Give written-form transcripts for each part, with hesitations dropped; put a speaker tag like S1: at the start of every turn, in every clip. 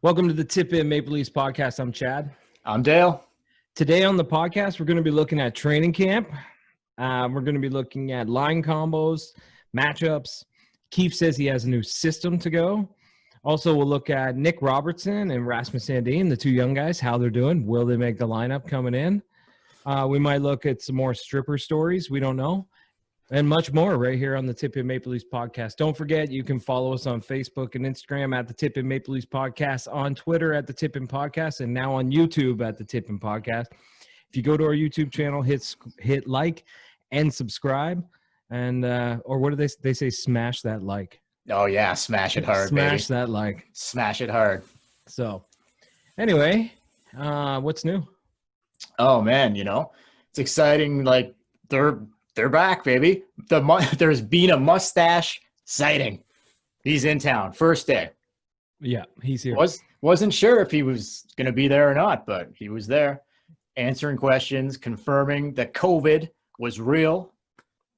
S1: Welcome to the Tip In Maple Leafs podcast. I'm Chad.
S2: I'm Dale.
S1: Today on the podcast, we're going to be looking at training camp. We're going to be looking at line combos, matchups. Keefe says he has a new system to go. Also, we'll look at Nick Robertson and Rasmus Sandin, the two young guys, how they're doing. Will they make the lineup coming in? We might look at some more stripper stories. We don't know. And much more right here on the Tip In Maple Leafs podcast. Don't forget, you can follow us on Facebook and Instagram at the Tip In Maple Leafs podcast, on Twitter at the Tip In podcast, and now on YouTube at the Tip In podcast. If you go to our YouTube channel, hit like and subscribe, and or what do they say? Smash that like.
S2: Oh yeah, smash it hard,
S1: Smash
S2: baby.
S1: that like.
S2: Smash it hard.
S1: So, anyway, what's new?
S2: Oh man, it's exciting. Like they're back, baby. There's been a mustache sighting. He's in town, first day.
S1: Yeah, he's here.
S2: Wasn't sure if he was going to be there or not, but he was there, answering questions, confirming that COVID was real,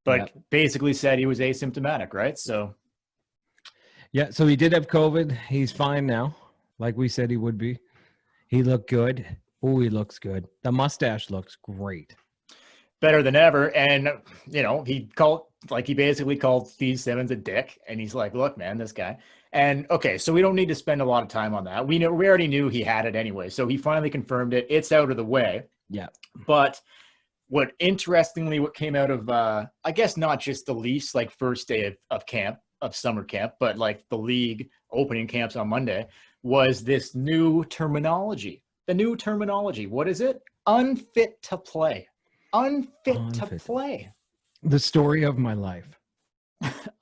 S2: but basically said he was asymptomatic, right? So,
S1: yeah, so he did have COVID. He's fine now, like we said he would be. He looked good. Oh, he looks good. The mustache looks great.
S2: Better than ever. And, he basically called Steve Simmons a dick. And he's like, look, man, this guy. And, okay, so we don't need to spend a lot of time on that. We already knew he had it anyway. So he finally confirmed it. It's out of the way.
S1: Yeah.
S2: But what came out of, I guess not just the Leafs, like first day of camp, of summer camp, but like the league opening camps on Monday, was this new terminology. The new terminology. What is it? Unfit to play. Unfit to play.
S1: The story of my life.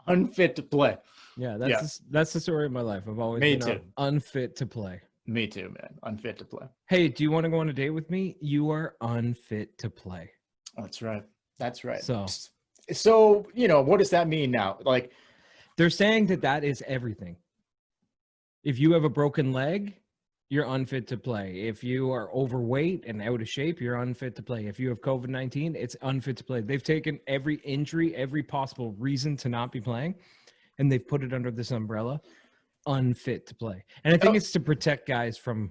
S2: Unfit to play.
S1: Yeah, that's the story of my life. I've always been unfit to play.
S2: Me too, man. Unfit to play.
S1: Hey, do you want to go on a date with me? You are unfit to play.
S2: That's right. That's right.
S1: So,
S2: what does that mean now? Like,
S1: they're saying that is everything. If you have a broken leg, you're unfit to play. If you are overweight and out of shape, you're unfit to play. If you have COVID-19, it's unfit to play. They've taken every injury, every possible reason to not be playing, and they've put it under this umbrella, unfit to play. And I think it's to protect guys from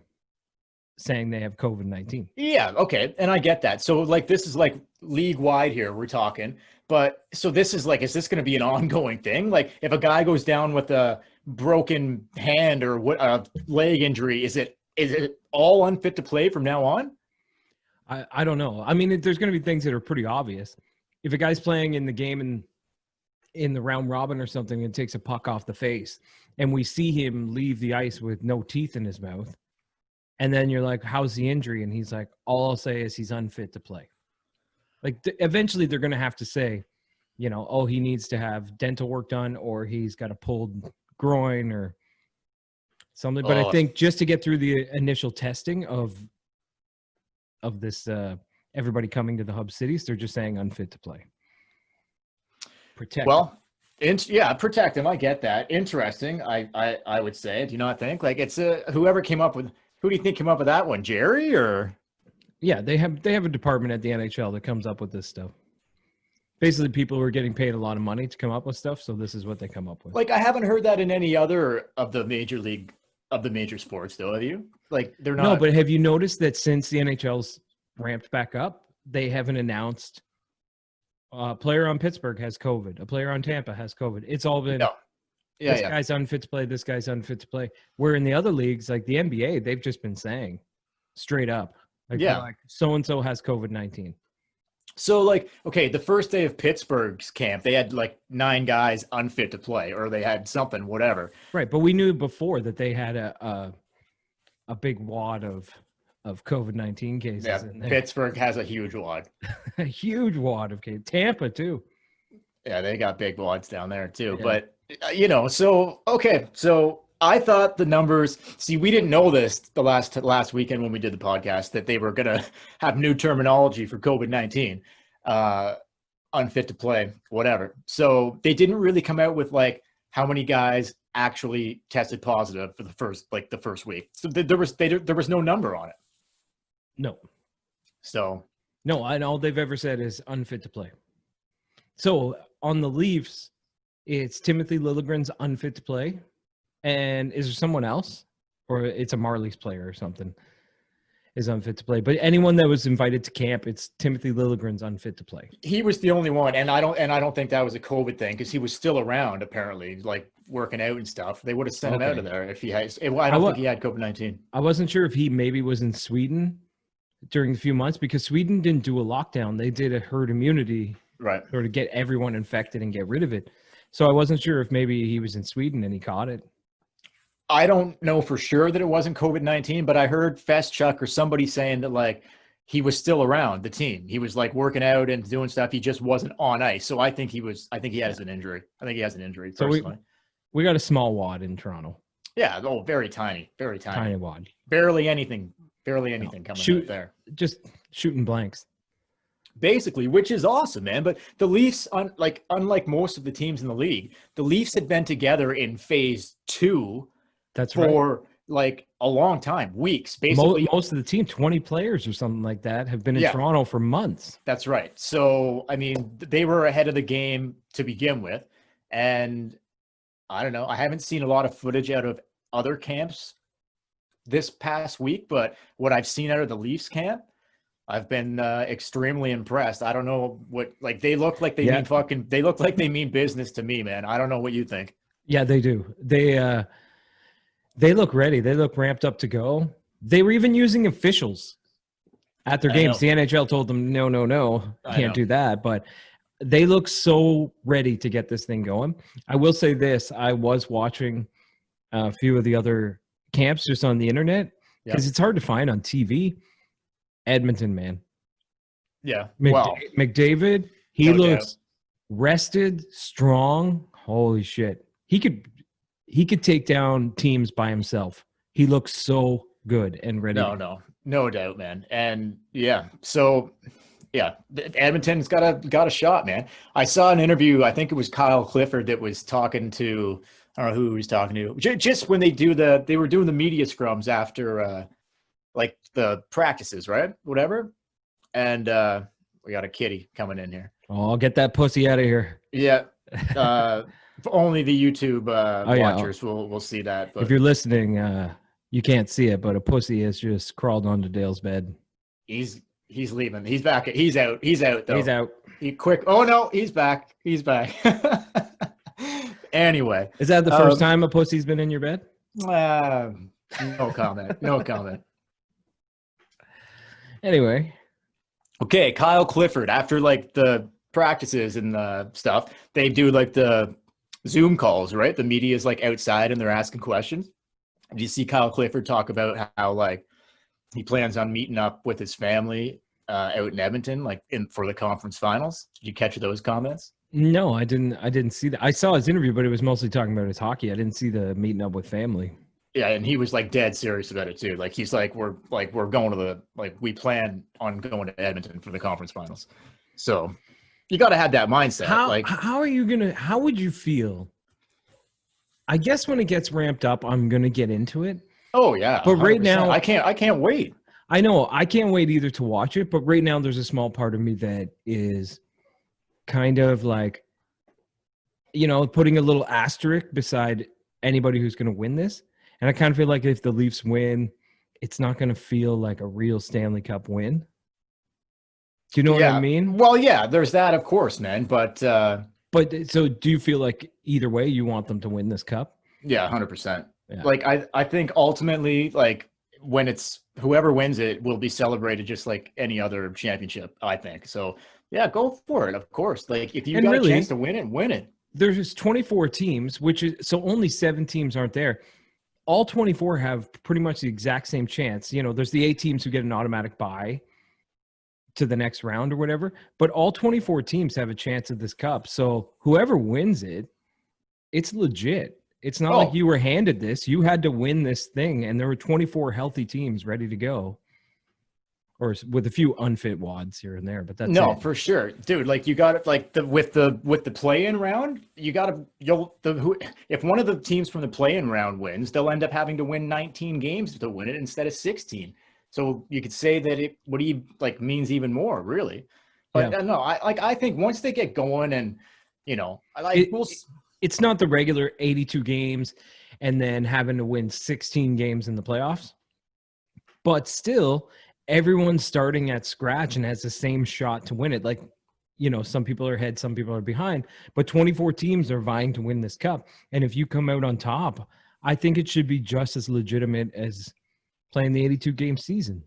S1: saying they have COVID-19.
S2: Yeah, okay, and I get that. So, this is league-wide here, we're talking. But, so this is is this going to be an ongoing thing? Like, if a guy goes down with a broken hand or a leg injury, is it all unfit to play from now on?
S1: I don't know. I mean, there's going to be things that are pretty obvious. If a guy's playing in the game in the round robin or something and takes a puck off the face, and we see him leave the ice with no teeth in his mouth, and then you're like, how's the injury? And he's like, all I'll say is he's unfit to play. Eventually they're going to have to say, he needs to have dental work done, or he's got a pulled groin or something. But I think just to get through the initial testing of this, everybody coming to the hub cities, they're just saying unfit to play. Protect.
S2: Well, protect him. I get that. Interesting. I would say. Do you not think? It's whoever came up with. Who do you think came up with that one? Jerry or?
S1: Yeah, they have a department at the NHL that comes up with this stuff. Basically, people who are getting paid a lot of money to come up with stuff, so this is what they come up with.
S2: I haven't heard that in any other of the major sports, though. Have you? They're not.
S1: No, but have you noticed that since the NHL's ramped back up, they haven't announced a player on Pittsburgh has COVID, a player on Tampa has COVID. It's all been this guy's unfit to play, this guy's unfit to play. Where in the other leagues, like the NBA, they've just been saying straight up, so-and-so has COVID-19.
S2: So, the first day of Pittsburgh's camp, they had 9 guys unfit to play, or they had something, whatever.
S1: Right, but we knew before that they had a big wad of COVID-19 cases.
S2: Yeah,
S1: in there.
S2: Pittsburgh has a huge wad.
S1: A huge wad of cases. Tampa too.
S2: Yeah, they got big wads down there too. Yeah. But so I thought the numbers. See, we didn't know this the last weekend when we did the podcast that they were gonna have new terminology for COVID-19, unfit to play, whatever. So they didn't really come out with how many guys actually tested positive for the first week. So there was no number on it.
S1: No.
S2: So
S1: no, and all they've ever said is unfit to play. So on the Leafs, it's Timothy Liljegren's unfit to play. And is there someone else? or it's a Marlies player or something, is unfit to play. But anyone that was invited to camp, it's Timothy Liljegren's unfit to play.
S2: He was the only one, and I don't think that was a COVID thing because he was still around apparently, like working out and stuff. They would have sent him out of there if he had. I don't think he had COVID-19.
S1: I wasn't sure if he maybe was in Sweden during the few months because Sweden didn't do a lockdown. They did a herd immunity,
S2: right,
S1: or to get everyone infected and get rid of it. So I wasn't sure if maybe he was in Sweden and he caught it.
S2: I don't know for sure that it wasn't COVID-19, but I heard Feschuk or somebody saying that like he was still around the team. He was like working out and doing stuff. He just wasn't on ice. So I think he has an injury. I think he has an injury personally.
S1: So we got a small wad in Toronto.
S2: Yeah. Oh, very tiny. Very tiny.
S1: Tiny wad.
S2: Barely anything coming out there.
S1: Just shooting blanks.
S2: Basically, which is awesome, man. But the Leafs, unlike most of the teams in the league, the Leafs had been together in phase 2 for like a long time, weeks. Basically,
S1: most of the team, 20 players or something like that, have been in Toronto for months.
S2: That's right. So, I mean, they were ahead of the game to begin with. And I don't know. I haven't seen a lot of footage out of other camps this past week, but what I've seen out of the Leafs camp, I've been extremely impressed. I don't know what, like, they look like they mean business to me, man. I don't know what you think.
S1: Yeah, they do. They look ready. They look ramped up to go. They were even using officials at their games. The NHL told them, no, can't do that. But they look so ready to get this thing going. I will say this. I was watching a few of the other camps just on the internet because it's hard to find on TV. Edmonton, man.
S2: Yeah.
S1: McDavid, he looks rested, strong. Holy shit. He could take down teams by himself. He looks so good and ready.
S2: No doubt, man. And so Edmonton's got a shot, man. I saw an interview. I think it was Kyle Clifford that was talking to. I don't know who he was talking to. Just when they were doing the media scrums after like the practices, right? Whatever. And we got a kitty coming in here.
S1: Oh, get that pussy out of here.
S2: Yeah. Only the YouTube watchers will see that. But
S1: if you're listening, you can't see it, but a pussy has just crawled onto Dale's bed.
S2: He's leaving. He's back. He's out. He's out, though.
S1: He's out.
S2: Quick. Oh, no. He's back. He's back. Anyway.
S1: Is that the first time a pussy's been in your bed?
S2: No comment. No comment.
S1: Anyway.
S2: Okay, Kyle Clifford, after like the practices and the stuff, they do like the Zoom calls, right? The media is like outside and they're asking questions. Do you see Kyle Clifford talk about how like he plans on meeting up with his family out in Edmonton, like for the conference finals? Did you catch those comments?
S1: No, I didn't see that. I saw his interview, but it was mostly talking about his hockey. I didn't see the meeting up with family.
S2: Yeah, and he was like dead serious about it too. Like he's like, we're going to we plan on going to Edmonton for the conference finals. So you got to have that mindset.
S1: How would you feel? I guess when it gets ramped up, I'm going to get into it.
S2: Oh yeah.
S1: But right 100%. Now
S2: I can't wait.
S1: I know I can't wait either to watch it, but right now there's a small part of me that is kind of like, putting a little asterisk beside anybody who's going to win this. And I kind of feel like if the Leafs win, it's not going to feel like a real Stanley Cup win. Do you know what I mean?
S2: Well, yeah, there's that, of course, man. But so
S1: do you feel like either way you want them to win this cup?
S2: Yeah, 100%. Yeah. Like I think ultimately, like when it's whoever wins it will be celebrated just like any other championship, I think. So yeah, go for it. Of course. Like if you got a chance to win it, win it.
S1: There's 24 teams, which is so only 7 teams aren't there. All 24 have pretty much the exact same chance. There's the 8 teams who get an automatic bye to the next round or whatever, but all 24 teams have a chance at this cup. So whoever wins it, it's legit. It's not like you were handed this. You had to win this thing, and there were 24 healthy teams ready to go. Or with a few unfit wads here and there, but that's it.
S2: For sure, dude. Like you got it. Like with the play-in round, if one of the teams from the play-in round wins, they'll end up having to win 19 games to win it instead of 16. So you could say that means even more, really. But no, I think once they get going and
S1: it's not the regular 82 games and then having to win 16 games in the playoffs, but still everyone's starting at scratch and has the same shot to win it. Like, some people are ahead, some people are behind, but 24 teams are vying to win this cup. And if you come out on top, I think it should be just as legitimate as playing the 82 game season.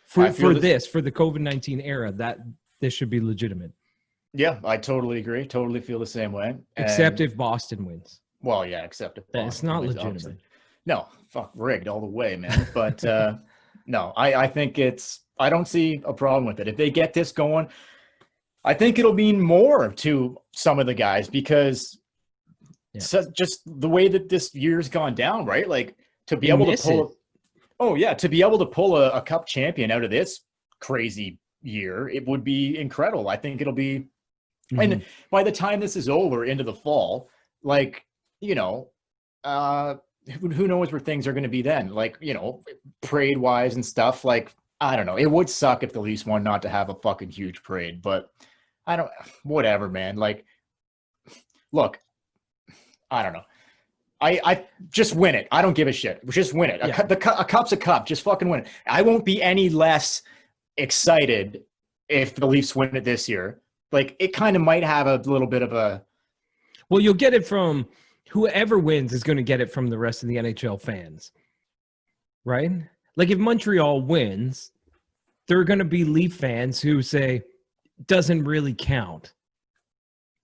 S1: For the COVID-19 era, that this should be legitimate.
S2: Yeah, I totally agree. Totally feel the same way.
S1: Except if Boston wins.
S2: Well, yeah, except if Boston
S1: it's not
S2: wins,
S1: legitimate.
S2: Obviously. No, fuck, rigged all the way, man. But no, I think I don't see a problem with it. If they get this going, I think it'll mean more to some of the guys because just the way that this year's gone down, right? Like to be able to pull to be able to pull a cup champion out of this crazy year, it would be incredible. I think it'll be, and by the time this is over into the fall, like, who knows where things are going to be then? Like, parade wise and stuff. Like, I don't know. It would suck if the Leafs won not to have a fucking huge parade, but whatever, man. Like, look, I don't know. I just win it. I don't give a shit. Just win it.
S1: Yeah.
S2: A cup's a cup. Just fucking win it. I won't be any less excited if the Leafs win it this year. Like, it kind of might have a little bit of a...
S1: Well, you'll get it from whoever wins is going to get it from the rest of the NHL fans, right? Like, if Montreal wins, there are going to be Leaf fans who say, doesn't really count.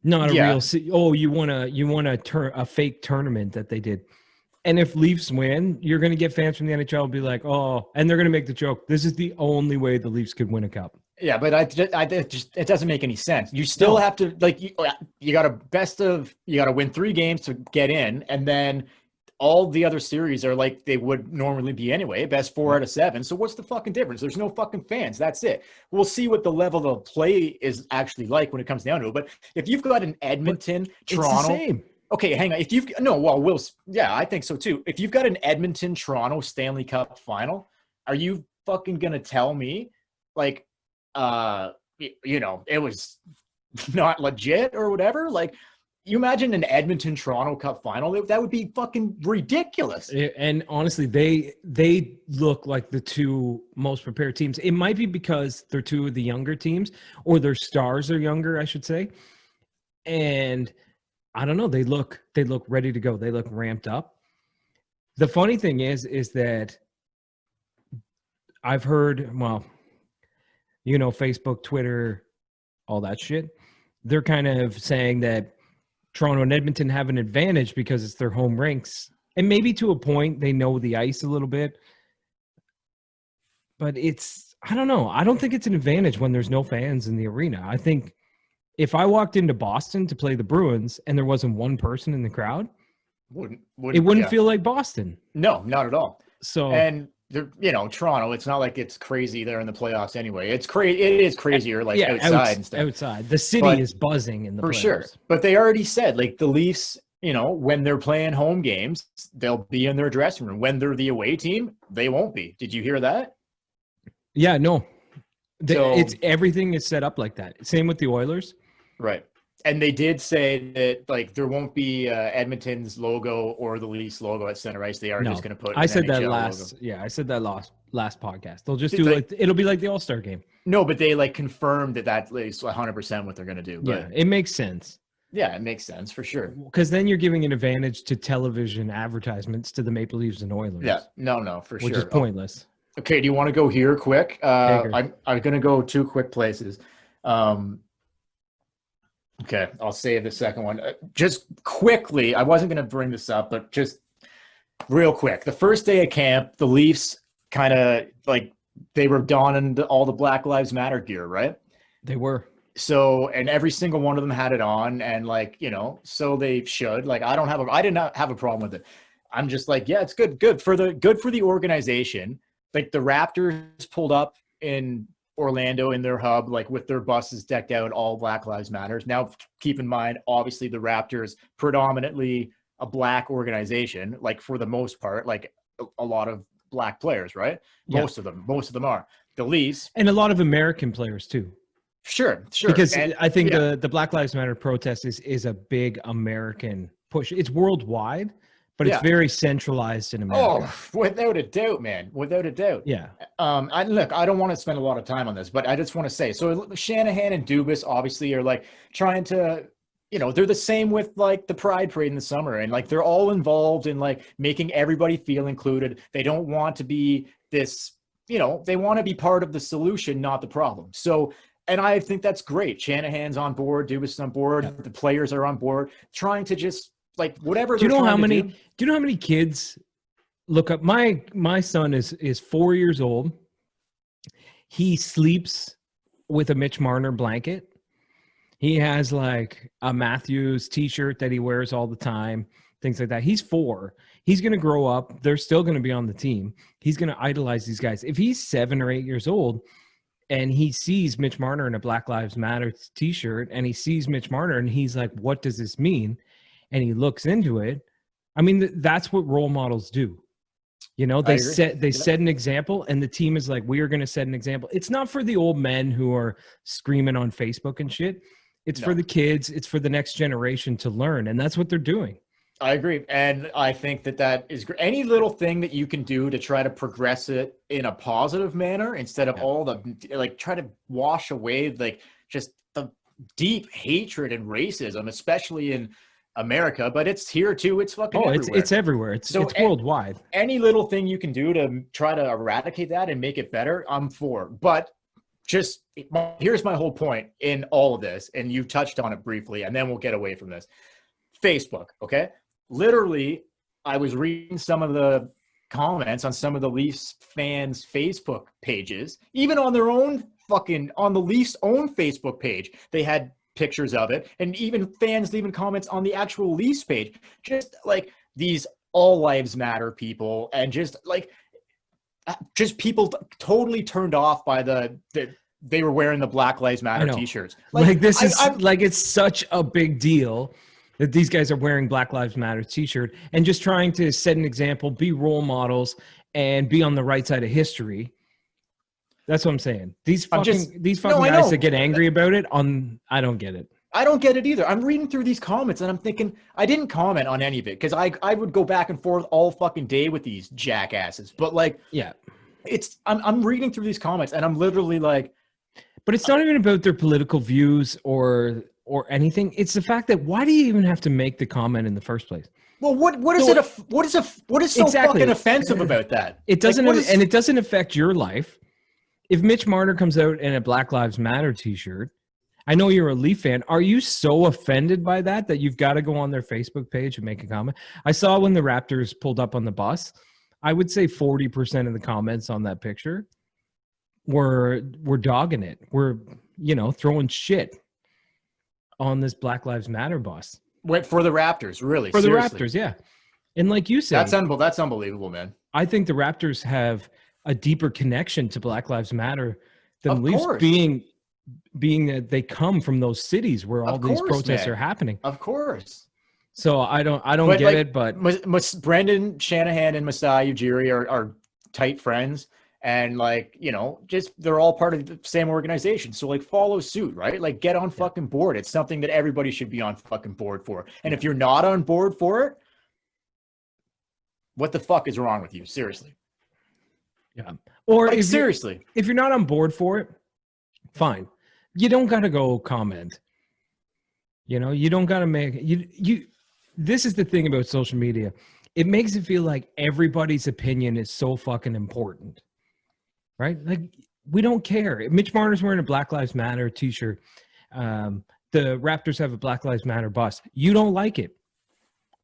S1: Not a real... Oh, you want a fake tournament that they did. And if Leafs win, you're going to get fans from the NHL be like, oh, and they're going to make the joke, this is the only way the Leafs could win a cup.
S2: Yeah, but it doesn't make any sense. You still have to, like, you got to win 3 games to get in, and then all the other series are like they would normally be anyway, best 4 out of 7. So what's the fucking difference? There's no fucking fans. That's it. We'll see what the level of play is actually like when it comes down to it. But if you've got an Edmonton, Toronto,
S1: it's the same.
S2: Okay, hang on. I think so too. If you've got an Edmonton, Toronto Stanley Cup final, are you fucking gonna tell me like, it was not legit or whatever? Like, you imagine an Edmonton, Toronto Cup final? That would be fucking ridiculous.
S1: And honestly, they look like the 2 most prepared teams. It might be because they're 2 of the younger teams, or their stars are younger, I should say. And I don't know. They look ready to go. They look ramped up. The funny thing is that I've heard, Facebook, Twitter, all that shit. They're kind of saying that Toronto and Edmonton have an advantage because it's their home rinks. And maybe to a point, they know the ice a little bit. But I don't know. I don't think it's an advantage when there's no fans in the arena. I think if I walked into Boston to play the Bruins and there wasn't one person in the crowd, it wouldn't feel like Boston.
S2: No, not at all.
S1: So,
S2: and Toronto, it's not like it's crazy there in the playoffs anyway. It is crazier outside and stuff.
S1: Outside. The city is buzzing in the playoffs. For sure.
S2: But they already said, like, the Leafs, when they're playing home games, they'll be in their dressing room. When they're the away team, they won't be. Did you hear that?
S1: Yeah, no. Everything is set up like that. Same with the Oilers.
S2: Right. And they did say that, like, there won't be Edmonton's logo or the Leafs logo at center ice. They are just going to put.
S1: I said that last. Logo. Yeah, I said that last podcast. They'll just do it'll be like the All-Star game.
S2: No, but they confirmed that is 100% what they're going to do. But,
S1: yeah, it makes sense.
S2: Yeah, it makes sense for sure.
S1: Because then you're giving an advantage to television advertisements to the Maple Leafs and Oilers.
S2: Yeah, no, for sure.
S1: Which is pointless.
S2: Okay, do you want to go here quick? I'm going to go 2 quick places. Okay, I'll save the second one. Just quickly, I wasn't going to bring this up, but just real quick. The first day of camp, the Leafs kind of they were donning all the Black Lives Matter gear, right?
S1: They were.
S2: So, and every single one of them had it on, and so they should. I did not have a problem with it. I'm just yeah, it's good for the organization. Like, the Raptors pulled up in Orlando in their hub, with their buses decked out, all Black Lives Matters. Now, keep in mind, obviously the Raptors, predominantly a black organization, for the most part, a lot of black players, right? Yeah. Most of them are. The Leafs.
S1: And a lot of American players too.
S2: Sure.
S1: Because
S2: And
S1: I think
S2: yeah.
S1: the Black Lives Matter protest is a big American push. It's worldwide, but it's
S2: Yeah.
S1: very centralized in America.
S2: Oh, without a doubt, man. Without a doubt.
S1: Yeah.
S2: I don't want to spend a lot of time on this, but I just want to say, so Shanahan and Dubas obviously are like trying to, they're the same with like the Pride Parade in the summer, and like they're all involved in like making everybody feel included. They don't want to be this, they want to be part of the solution, not the problem. So, and I think that's great. Shanahan's on board, Dubas is on board,
S1: Yeah.
S2: the players are on board, trying to just like whatever
S1: Do you
S2: they're
S1: know how
S2: trying to
S1: many?
S2: do.
S1: Do you know how many kids look up? My son is 4 years old. He sleeps with a Mitch Marner blanket. He has like a Matthews t-shirt that he wears all the time, things like that. He's 4. He's going to grow up. They're still going to be on the team. He's going to idolize these guys. If he's 7 or 8 years old and he sees Mitch Marner in a Black Lives Matter t-shirt and he sees Mitch Marner and he's like, what does this mean? And he looks into it. I mean, that's what role models do. They set an example, and the team is like, we are going to set an example. It's not for the old men who are screaming on Facebook and shit. It's for the kids. It's for the next generation to learn, and that's what they're doing.
S2: I agree. And I think that is great. Any little thing that you can do to try to progress it in a positive manner instead of all the, like, try to wash away, like, just the deep hatred and racism, especially in America, but it's here too. It's fucking everywhere.
S1: It's everywhere. It's worldwide.
S2: Any little thing you can do to try to eradicate that and make it better, I'm for. But just here's my whole point in all of this, and you touched on it briefly, and then we'll get away from this. Facebook, okay? Literally, I was reading some of the comments on some of the Leafs fans' Facebook pages, even on their own on the Leafs' own Facebook page. They had pictures of it, and even fans leaving comments on the actual Leafs page, just like these all lives matter people, and just people totally turned off by they were wearing the Black Lives Matter t-shirts.
S1: It's such a big deal that these guys are wearing Black Lives Matter t-shirt and just trying to set an example, be role models, and be on the right side of history. That's what I'm saying. These fucking guys that get angry about it, I don't get it.
S2: I don't get it either. I'm reading through these comments and I'm thinking, I didn't comment on any of it because I would go back and forth all fucking day with these jackasses. But like,
S1: yeah,
S2: I'm reading through these comments and I'm literally like,
S1: but it's not even about their political views or anything. It's the fact that why do you even have to make the comment in the first place?
S2: Well, what is so fucking offensive about that?
S1: It doesn't, and it doesn't affect your life. If Mitch Marner comes out in a Black Lives Matter t-shirt, I know you're a Leaf fan. Are you so offended by that you've got to go on their Facebook page and make a comment? I saw when the Raptors pulled up on the bus, I would say 40% of the comments on that picture were dogging it. We're, throwing shit on this Black Lives Matter bus.
S2: Wait, for the Raptors, really?
S1: For seriously? The Raptors, yeah. And like you said,
S2: that's unbelievable, man.
S1: I think the Raptors have a deeper connection to Black Lives Matter than Leafs, being that they come from those cities where all these protests are happening.
S2: Of course.
S1: So I don't get it, but
S2: Brendan Shanahan and Masai Ujiri are tight friends, and just they're all part of the same organization. So like follow suit, right? Like get on fucking board. It's something that everybody should be on fucking board for. And if you're not on board for it, what the fuck is wrong with you? Seriously.
S1: Yeah. Or if you're not on board for it, fine. You don't got to go comment. You don't got to make you. This is the thing about social media. It makes it feel like everybody's opinion is so fucking important, right? Like we don't care. Mitch Marner's wearing a Black Lives Matter t-shirt. The Raptors have a Black Lives Matter bus. You don't like it.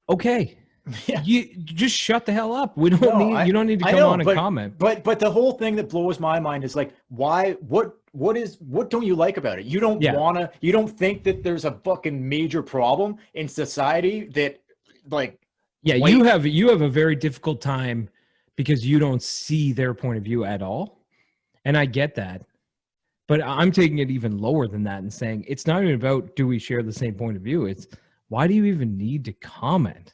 S1: Okay. Yeah. You just shut the hell up. You don't need to come on and comment.
S2: But the whole thing that blows my mind is like, why? What don't you like about it? You don't you don't think that there's a fucking major problem in society that
S1: you have a very difficult time because you don't see their point of view at all. And I get that. But I'm taking it even lower than that and saying it's not even about do we share the same point of view? It's why do you even need to comment?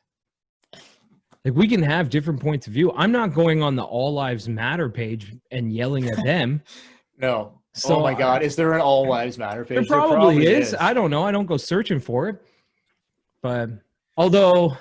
S1: Like we can have different points of view. I'm not going on the All Lives Matter page and yelling at them.
S2: No.
S1: So
S2: oh my God, is there an All Lives Matter page?
S1: there probably is. I don't know. I don't go searching for it. But although,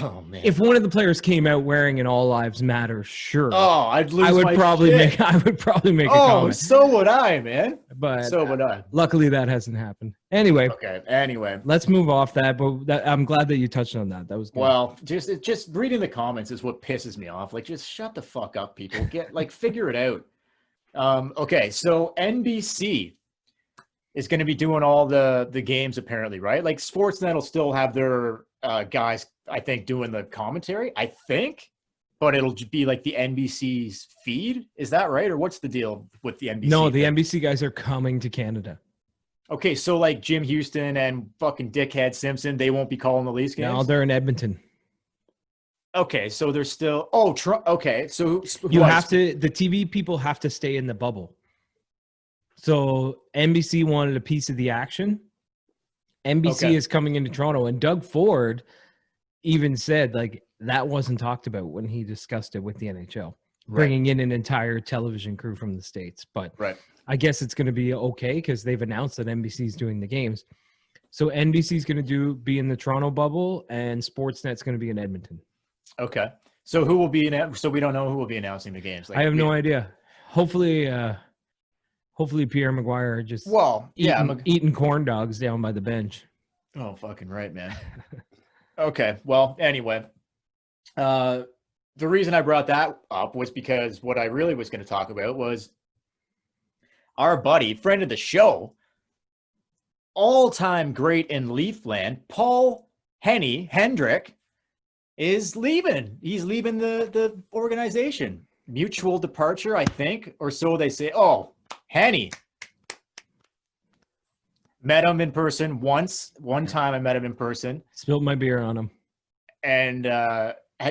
S2: oh man,
S1: if one of the players came out wearing an All Lives Matter shirt,
S2: oh, I'd lose
S1: I would
S2: my
S1: probably
S2: shit.
S1: make a
S2: Oh,
S1: comment.
S2: so would I, man.
S1: But
S2: So would I.
S1: luckily that hasn't happened. Anyway,
S2: Okay. Anyway,
S1: let's move off that. But I'm glad that you touched on that. That was good.
S2: well, just reading the comments is what pisses me off. Like, just shut the fuck up, people. Figure it out. Okay, so NBC is going to be doing all the games apparently, right? Like Sportsnet will still have their guys, I think, doing the commentary, I think, but it'll be like the NBC's feed. Is that right? Or what's the deal with the NBC?
S1: No, the NBC guys are coming to Canada.
S2: Okay, so like Jim Houston and fucking dickhead Simpson, they won't be calling the Leafs games?
S1: No, they're in Edmonton.
S2: Okay, so they're still – oh, okay. So
S1: you have to – the TV people have to stay in the bubble. So NBC wanted a piece of the action. NBC is coming into Toronto. And Doug Ford even said, like, that wasn't talked about when he discussed it with the NHL, bringing in an entire television crew from the States. But I guess it's going to be okay because they've announced that NBC is doing the games. So NBC is going to be in the Toronto bubble, and Sportsnet's going to be in Edmonton.
S2: Okay. So who will be in? So we don't know who will be announcing the games.
S1: Like, I have no idea. Hopefully Pierre McGuire just eating corn dogs down by the bench.
S2: Oh, fucking right, man. Okay. Well, anyway, the reason I brought that up was because what I really was going to talk about was our buddy, friend of the show, all-time great in Leafland, Paul Hendrick, is leaving. He's leaving the organization. Mutual departure, I think, or so they say. Oh, Henny. Met him in person once. One time I met him in person.
S1: Spilled my beer on him.
S2: And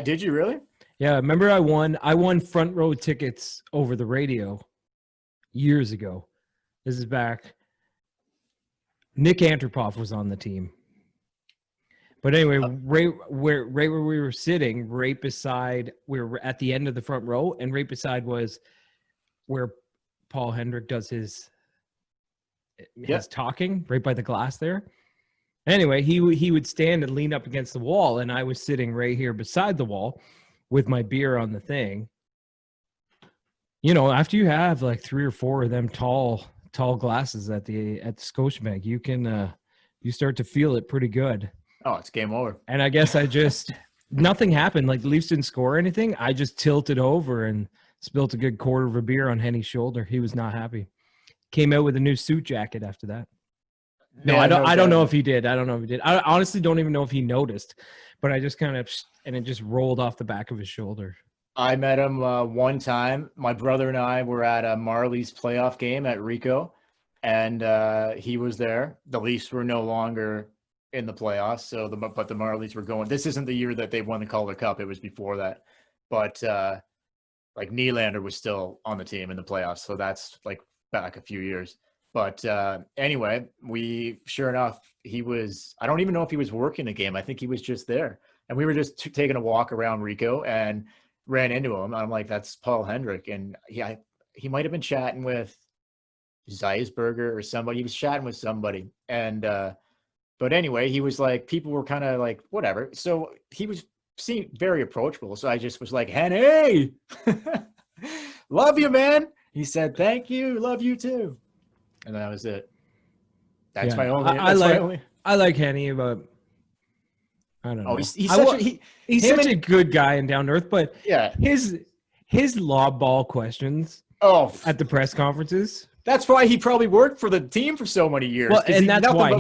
S2: did you really?
S1: Yeah, remember I won front row tickets over the radio years ago. This is back. Nick Antropov was on the team. But anyway, right where we were sitting, right beside, we were at the end of the front row, and right beside was where Paul Hendrick does his talking, right by the glass there. Anyway, he would stand and lean up against the wall, and I was sitting right here beside the wall with my beer on the thing. You know, after you have like 3 or 4 of them tall glasses at the Scotiabank, you can you start to feel it pretty good.
S2: Oh, it's game over.
S1: And I guess nothing happened. Like the Leafs didn't score anything. I just tilted over and spilled a good quarter of a beer on Henny's shoulder. He was not happy. Came out with a new suit jacket after that. No, I don't know if he did. I don't know if he did. I honestly don't even know if he noticed, but I just kind of, and it just rolled off the back of his shoulder.
S2: I met him one time. My brother and I were at a Marlies playoff game at Rico, and he was there. The Leafs were no longer in the playoffs, but the Marlies were going. This isn't the year that they won the Calder Cup. It was before that. But like Nylander was still on the team in the playoffs, so that's like back a few years. But anyway, sure enough, he was. I don't even know if he was working the game. I think he was just there, and we were just taking a walk around Rico and ran into him. I'm like, that's Paul Hendrick, and he might have been chatting with Zeisberger or somebody. He was chatting with somebody, and. But anyway, he was like, people were kind of like, whatever. So he seemed very approachable. So I just was like, Henny, love you, man. He said, thank you. Love you too. And that was it. That's my only.
S1: I like Henny, but I don't know.
S2: He's
S1: such a good guy and down to earth, but
S2: yeah,
S1: his lob ball questions at the press conferences.
S2: That's why he probably worked for the team for so many years.
S1: Well, and that's why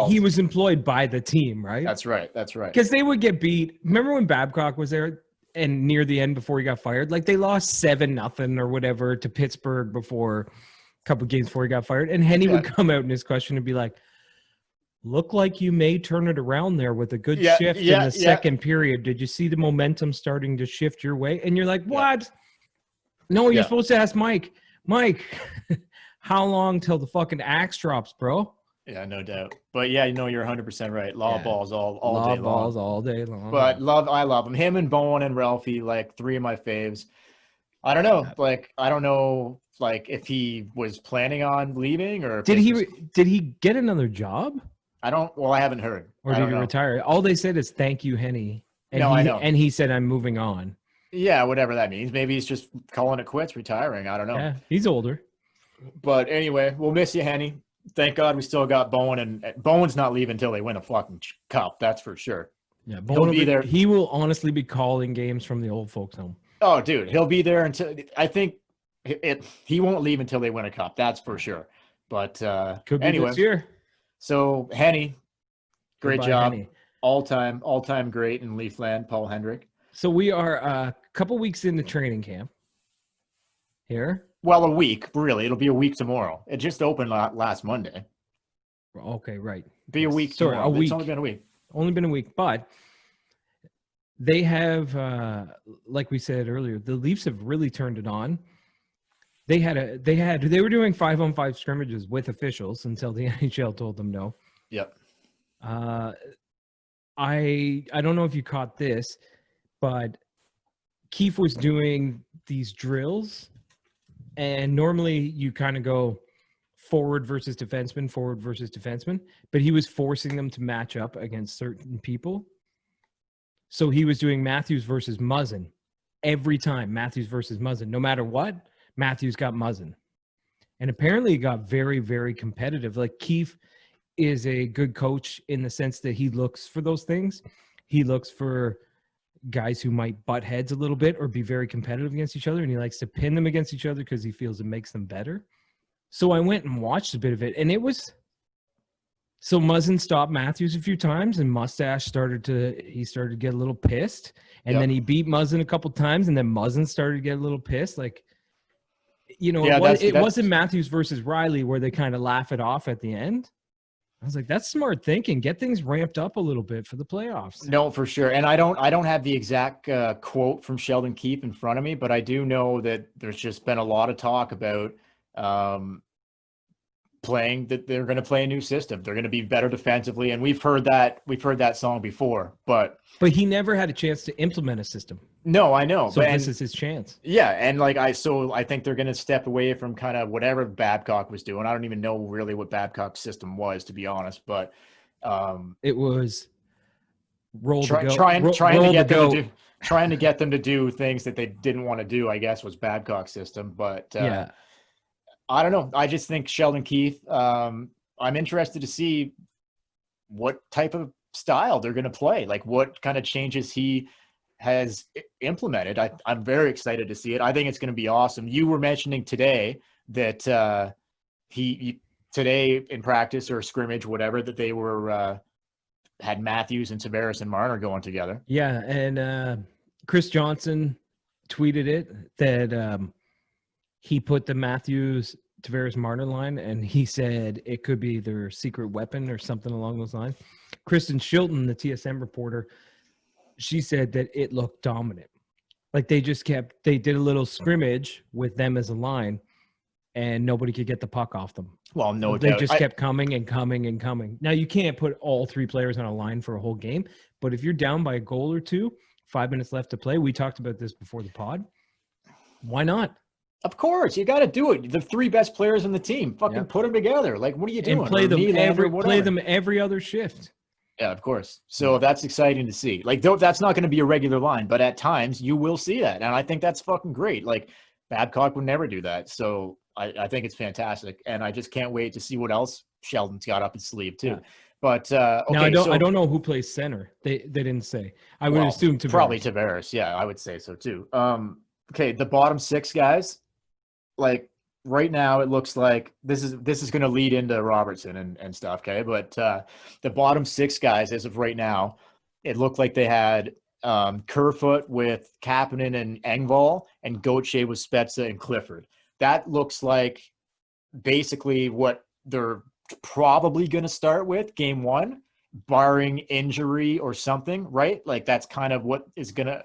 S1: he was employed by the team, right?
S2: That's right.
S1: Because they would get beat. Remember when Babcock was there and near the end before he got fired? Like they lost 7-0 or whatever to Pittsburgh before a couple of games before he got fired. And Henny would come out in his question and be like, look like you may turn it around there with a good shift in the second period. Did you see the momentum starting to shift your way? And you're like, what? Yeah. No, you're supposed to ask Mike. How long till the fucking axe drops, bro?
S2: Yeah, no doubt. But yeah, you're 100% right. Balls all day long.
S1: Balls all day long.
S2: But I love him. Him and Bowen and Ralphie, like 3 of my faves. I don't know. Like, I don't know, like, if he was planning on leaving or if
S1: Did
S2: this
S1: he
S2: was,
S1: did he get another job
S2: well, I haven't heard.
S1: or
S2: I
S1: did
S2: don't
S1: he
S2: know.
S1: retire? All they said is thank you, Henny, and
S2: No, I know.
S1: he said I'm moving on.
S2: Yeah, whatever that means. Maybe he's just calling it quits, retiring. I don't know.
S1: Yeah, he's older.
S2: But anyway, we'll miss you, Henny. Thank God we still got Bowen, and Bowen's not leaving until they win a fucking cup. That's for sure.
S1: Yeah,
S2: He'll be there.
S1: He will honestly be calling games from the old folks' home.
S2: Oh, dude, he'll be there until I think he won't leave until they win a cup. That's for sure. But
S1: Could be
S2: anyway,
S1: this year.
S2: so Henny, great
S1: Goodbye,
S2: job,
S1: Henny.
S2: all time great in Leafland, Paul Hendrick.
S1: So we are a couple weeks into training camp here.
S2: Well, a week, really. It'll be a week tomorrow. It just opened last Monday.
S1: Okay, right.
S2: Be a week
S1: Sorry,
S2: tomorrow.
S1: a week.
S2: It's only been a week.
S1: Only been a week, but they have, like we said earlier, the Leafs have really turned it on. They were doing 5-on-5 scrimmages with officials until the NHL told them no.
S2: Yep.
S1: I don't know if you caught this, but Keefe was doing these drills, and normally you kind of go forward versus defenseman, but he was forcing them to match up against certain people. So he was doing Matthews versus Muzzin every time. Matthews versus Muzzin, no matter what, Matthews got Muzzin, and apparently it got very, very competitive. Like, Keefe is a good coach in the sense that he looks for those things. He looks for guys who might butt heads a little bit or be very competitive against each other, and he likes to pin them against each other because he feels it makes them better. So I went and watched a bit of it, and it was so Muzzin stopped Matthews a few times, and Mustache started to get a little pissed, and then he beat Muzzin a couple times, and then Muzzin started to get a little pissed. Like, you know, it wasn't Matthews versus Riley where they kind of laugh it off at the end. I was like, that's smart thinking. Get things ramped up a little bit for the playoffs.
S2: No, for sure. And I don't have the exact quote from Sheldon Keefe in front of me, but I do know that there's just been a lot of talk about that they're going to play a new system. They're going to be better defensively, and we've heard that song before, but
S1: he never had a chance to implement a system.
S2: No, I know.
S1: So this is his chance.
S2: Yeah, and I think they're going to step away from kind of whatever Babcock was doing. I don't even know really what Babcock's system was, to be honest, but
S1: it was
S2: trying to get them to do things that they didn't want to do, I guess, was Babcock's system. But
S1: yeah,
S2: I don't know. I just think Sheldon Keefe. I'm interested to see what type of style they're going to play, like what kind of changes he has implemented. I'm very excited to see it. I think it's going to be awesome. You were mentioning today that he today in practice or scrimmage, whatever, that they were had Matthews and Tavares and Marner going together.
S1: Yeah, and Chris Johnson tweeted it that he put the Matthews Tavares Marner line, and he said it could be their secret weapon or something along those lines. Kristen Shilton, the TSM reporter, she said that it looked dominant. Like they did a little scrimmage with them as a line, and nobody could get the puck off them.
S2: Well, no doubt.
S1: They just kept coming and coming and coming. Now, you can't put all three players on a line for a whole game, but if you're down by a goal or two, 5 minutes left to play, we talked about this before the pod, why not?
S2: Of course, you got to do it. The three best players on the team, fucking put them together. Like, what are you doing?
S1: And play them every other shift.
S2: Yeah, of course. So that's exciting to see. Like, that's not going to be a regular line, but at times you will see that. And I think that's fucking great. Like, Babcock would never do that. So I think it's fantastic. And I just can't wait to see what else Sheldon's got up his sleeve, too. Yeah. But, okay.
S1: Now, I don't know who plays center. They didn't say. I would assume Tavares.
S2: Probably Tavares. Yeah, I would say so, too. Okay, the bottom six guys, like, right now, it looks like this is going to lead into Robertson and stuff, okay? But the bottom six guys, as of right now, it looked like they had Kerfoot with Kapanen and Engvall, and Gauthier with Spezza and Clifford. That looks like basically what they're probably going to start with game one, barring injury or something, right? Like, that's kind of what is going to,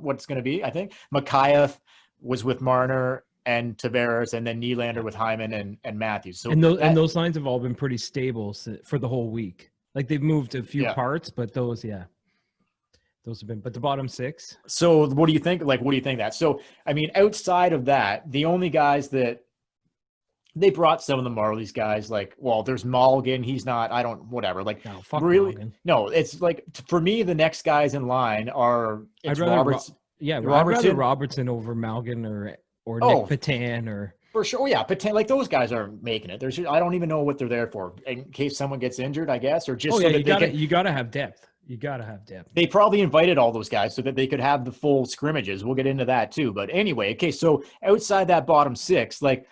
S2: what it's going to be, I think. Mikheyev was with Marner and Tavares, and then Nylander with Hyman and Matthews. So
S1: and those lines have all been pretty stable for the whole week. Like, they've moved a few parts, but those, yeah. Those have been, but the bottom 6.
S2: So what do you think? Like, what do you think that? So, I mean, outside of that, the only guys that they brought some of the Marlies guys, like, well, there's Mulligan. He's not, I don't, whatever. Like,
S1: No, fuck
S2: really,
S1: Mulligan.
S2: no, it's like, for me, the next guys in line are, it's
S1: I'd rather
S2: Roberts.
S1: I'd rather
S2: Robertson.
S1: Robertson over Malgin or Nick
S2: Oh.
S1: Patan or
S2: For sure. Yeah, like those guys aren't making it. I don't even know what they're there for, in case someone gets injured, I guess, or just
S1: you gotta have depth. You gotta have depth.
S2: They probably invited all those guys so that they could have the full scrimmages. We'll get into that too. But anyway, okay, so outside that bottom 6, like,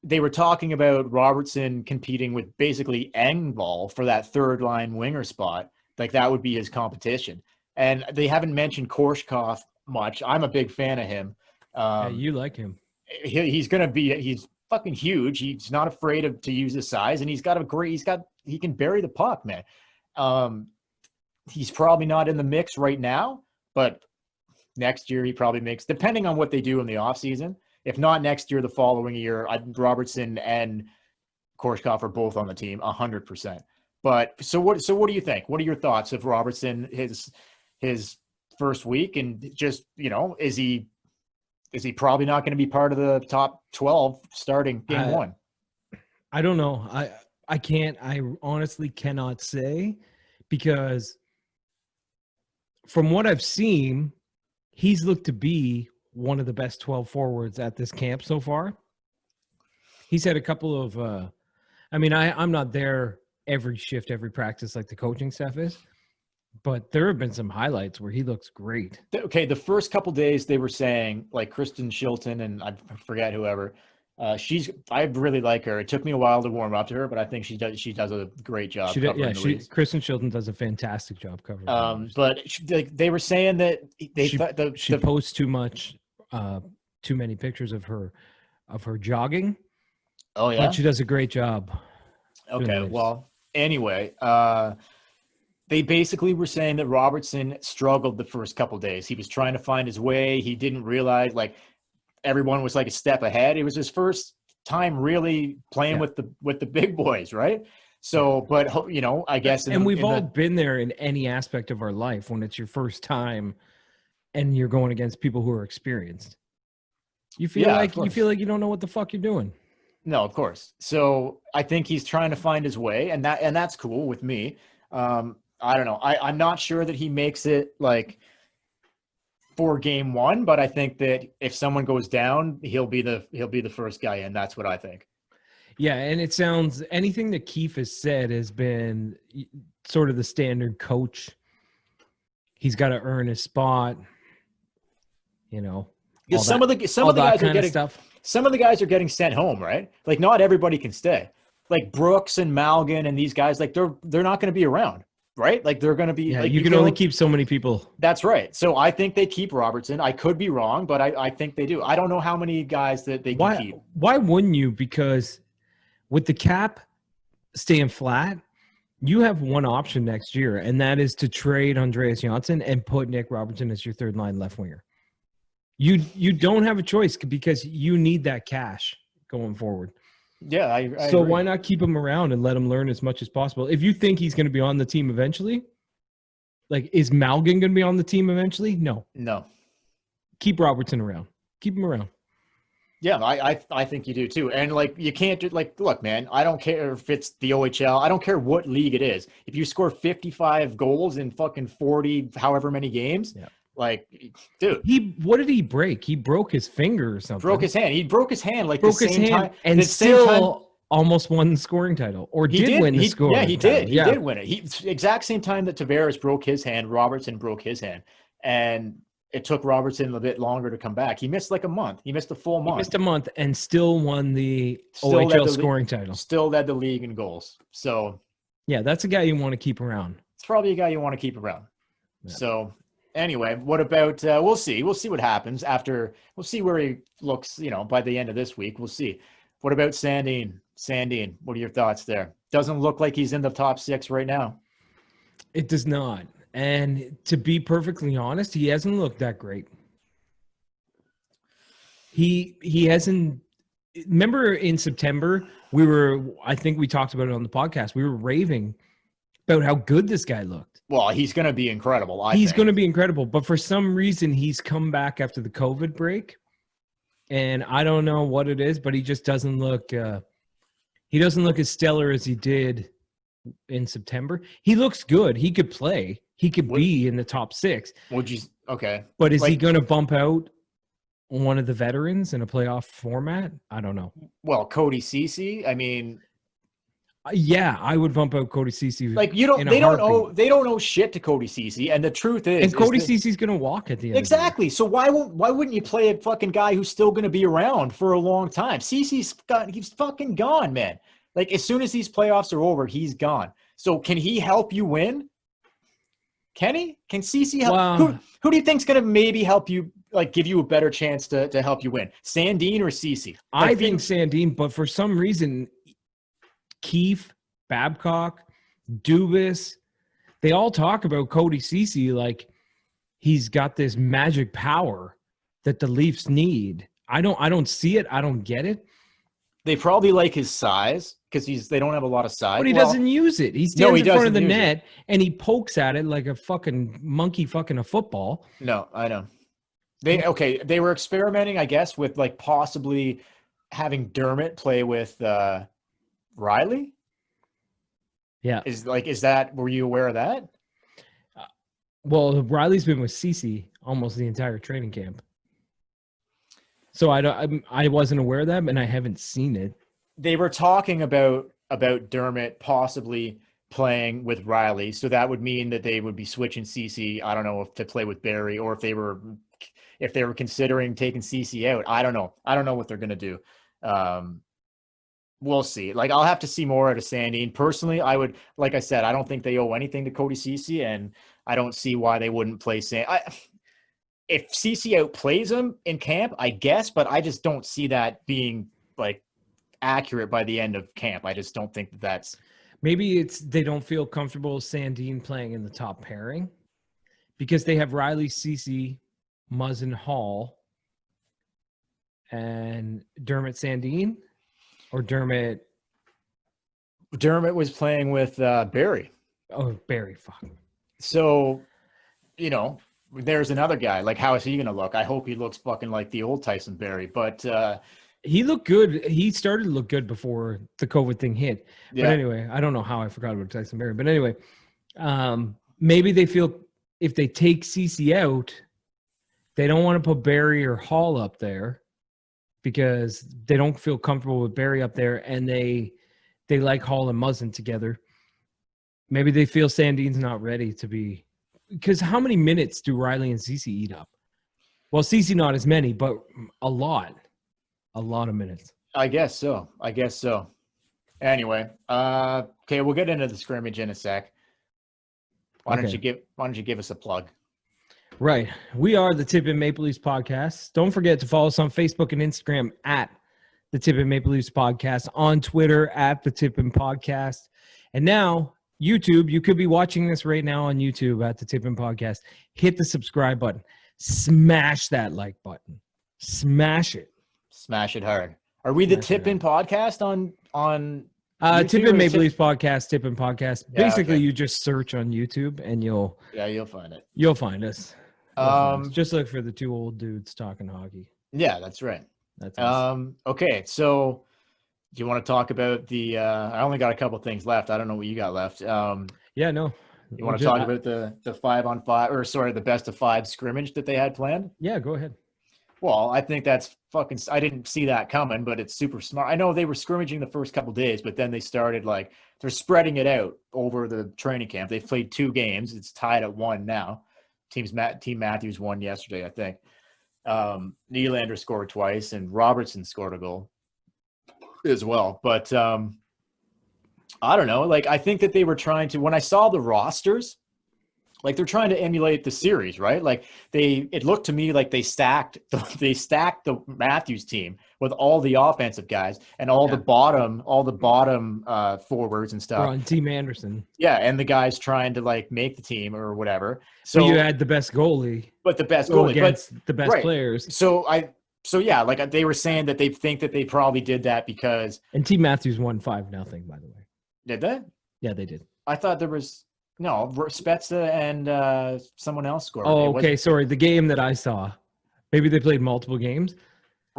S2: they were talking about Robertson competing with basically Engvall for that third line winger spot. Like, that would be his competition. And they haven't mentioned Korshkov much. I'm a big fan of him.
S1: Yeah, you like him.
S2: He's fucking huge. He's not afraid to use his size, and he can bury the puck, man. He's probably not in the mix right now, but next year he probably makes, depending on what they do in the offseason. If not next year, the following year, Robertson and Korshkov are both on the team 100%. But so what do you think? What are your thoughts of Robertson, his first week, and just, is he probably not going to be part of the top 12 starting game 1?
S1: I don't know. I honestly cannot say, because from what I've seen, he's looked to be one of the best 12 forwards at this camp so far. He's had a couple of I'm not there every shift, every practice like the coaching staff is, but there have been some highlights where he looks great.
S2: Okay, the first couple days they were saying, like, Kristen Shilton and I forget whoever, I really like her. It took me a while to warm up to her, but I think she does a great job.
S1: Kristen Shilton does a fantastic job covering.
S2: But they were saying that
S1: she posts too many pictures of her jogging.
S2: Oh yeah,
S1: but she does a great job.
S2: Okay, well, anyway, they basically were saying that Robertson struggled the first couple days. He was trying to find his way. He didn't realize, like, everyone was like a step ahead. It was his first time really playing with the big boys, right? So, but I guess,
S1: we've all been there in any aspect of our life when it's your first time and you're going against people who are experienced. You feel like you don't know what the fuck you're doing.
S2: No, of course. So I think he's trying to find his way, and that's cool with me. I don't know. I'm not sure that he makes it, like, for game 1, but I think that if someone goes down, he'll be the first guy in. That's what I think.
S1: Yeah, and it sounds, anything that Keefe has said has been sort of the standard coach. He's got to earn his spot.
S2: Because some of the guys are getting stuff. Some of the guys are getting sent home, right? Like, not everybody can stay. Like Brooks and Malgin and these guys, like, they're not going to be around, right? Like, they're going to be.
S1: Yeah,
S2: like,
S1: you can only keep so many people.
S2: That's right. So I think they keep Robertson. I could be wrong, but I think they do. I don't know how many guys that they can keep.
S1: Why wouldn't you? Because with the cap staying flat, you have one option next year, and that is to trade Andreas Janssen and put Nick Robertson as your third line left winger. You don't have a choice because you need that cash going forward.
S2: Yeah, I
S1: so
S2: agree.
S1: Why not keep him around and let him learn as much as possible? If you think he's going to be on the team eventually, like, is Malgin going to be on the team eventually? No. Keep Robertson around. Keep him around.
S2: Yeah, I think you do too. And, like, you can't do, like, look, man, I don't care if it's the OHL. I don't care what league it is. If you score 55 goals in fucking 40, however many games, like, dude.
S1: What did he break? He broke his finger or something.
S2: Broke his hand. He broke his hand like
S1: broke
S2: the same time.
S1: And still almost won the scoring title. Or did win the scoring title.
S2: Yeah, he did. He did win it. Exact same time that Tavares broke his hand, Robertson broke his hand. And it took Robertson a bit longer to come back. He missed like a month. He missed a full month.
S1: He missed a month and still won the OHL scoring title.
S2: Still led the league in goals. So,
S1: yeah, that's a guy you want to keep around.
S2: It's probably a guy you want to keep around. Yeah. So, anyway, what about we'll see. We'll see what happens after. We'll see where he looks, by the end of this week. We'll see. What about Sandin? What are your thoughts there? Doesn't look like he's in the top 6 right now.
S1: It does not. And to be perfectly honest, he hasn't looked that great. He hasn't. Remember in September, I think we talked about it on the podcast. We were raving about how good this guy looked.
S2: Well, he's going to be incredible.
S1: He's going to be incredible, but for some reason, he's come back after the COVID break, and I don't know what it is, but he just doesn't look. He doesn't look as stellar as he did in September. He looks good. He could play. He could be in the top 6.
S2: Okay.
S1: But is he going to bump out one of the veterans in a playoff format? I don't know.
S2: Well, Cody Cece, I mean,
S1: yeah, I would bump out Cody Cece.
S2: Like they don't owe shit to Cody Cece, and the truth is,
S1: Cody Cece's going to walk at the end.
S2: Exactly. So why wouldn't you play a fucking guy who's still going to be around for a long time? He's fucking gone, man. Like as soon as these playoffs are over, he's gone. So can he help you win? Can he? Can Cece help?
S1: Wow.
S2: Who do you think's going to maybe help you, like give you a better chance to help you win? Sandine or Cece?
S1: I think Sandine, but for some reason, Keefe, Babcock, Dubas, they all talk about Cody Cece like he's got this magic power that the Leafs need. I don't see it. I don't get it.
S2: They probably like his size because they don't have a lot of size.
S1: But he doesn't use it. He stands in front of the net and he pokes at it like a fucking monkey fucking a football.
S2: No, I know. They were experimenting, I guess, with like possibly having Dermott play with Riley.
S1: Yeah.
S2: Were you aware of that?
S1: Well, Riley's been with Cece almost the entire training camp. So I wasn't aware of that, and I haven't seen it.
S2: They were talking about Dermott possibly playing with Riley, so that would mean that they would be switching Cece. I don't know if to play with Barry or if they were considering taking Cece out. I don't know. I don't know what they're gonna do. We'll see. Like I'll have to see more out of Sandine. Personally, I would, like I said, I don't think they owe anything to Cody Cece, and I don't see why they wouldn't play if Cece outplays him in camp, I guess, but I just don't see that being like accurate by the end of camp. I just don't think that's.
S1: Maybe they don't feel comfortable Sandine playing in the top pairing because they have Riley, Cece, Muzzin, Hall, and Dermott Sandine, or Dermott
S2: was playing with Barry.
S1: Oh, Barry, fuck.
S2: So, there's another guy. Like, how is he going to look? I hope he looks fucking like the old Tyson Barry. But
S1: he looked good. He started to look good before the COVID thing hit.
S2: Yeah.
S1: But anyway, I don't know how I forgot about Tyson Barry. But anyway, maybe they feel if they take CC out, they don't want to put Barry or Hall up there because they don't feel comfortable with Barry up there, and they like Hall and Muzzin together. Maybe they feel Sandine's not ready to be. Because how many minutes do Riley and Cece eat up? Well, Cece not as many, but a lot of minutes.
S2: I guess so. Anyway, okay, we'll get into the scrimmage in a sec. Why don't you give us a plug?
S1: Right, we are the Tip in Maple Leafs podcast. Don't forget to follow us on Facebook and Instagram at the Tip in Maple Leafs podcast, on Twitter at the Tip in Podcast, and now YouTube. You could be watching this right now on YouTube at the Tip in Podcast. Hit the subscribe button. Smash that like button. Smash it.
S2: Smash it hard. Are we the Tip in Podcast on
S1: Tip in Maple Leafs podcast, Tip in Podcast?
S2: Yeah,
S1: basically,
S2: okay.
S1: You just search on YouTube and you'll
S2: find it.
S1: You'll find us. Just look for the two old dudes talking hockey.
S2: Yeah, that's right.
S1: That's us.
S2: Okay, so do you want to talk about the I only got a couple things left. I don't know what you got left.
S1: Yeah, no.
S2: You want to talk about the 5-on-5, or sorry, the best of 5 scrimmage that they had planned?
S1: Yeah, go ahead.
S2: Well, I think that's fucking. I didn't see that coming, but it's super smart. I know they were scrimmaging the first couple days, but then they started they're spreading it out over the training camp. They've played 2 games. It's tied at 1 now. Team Matthews won yesterday, I think. Nylander scored twice, and Robertson scored a goal as well. But I don't know. I think that they were trying to. When I saw the rosters, they're trying to emulate the series, right? It looked to me like they stacked the Matthews team with all the offensive guys and all the bottom forwards and stuff.
S1: On Team Anderson.
S2: Yeah, and the guys trying to make the team or whatever. So
S1: but you had the best goalie.
S2: But the best goalie
S1: against the best
S2: right.
S1: players.
S2: So they were saying that they think that they probably did that because.
S1: And Team Matthews won 5-0, by the way.
S2: Did they?
S1: Yeah, they did.
S2: I thought there was no Spezza and someone else scored.
S1: Oh, okay. Sorry, the game that I saw. Maybe they played multiple games.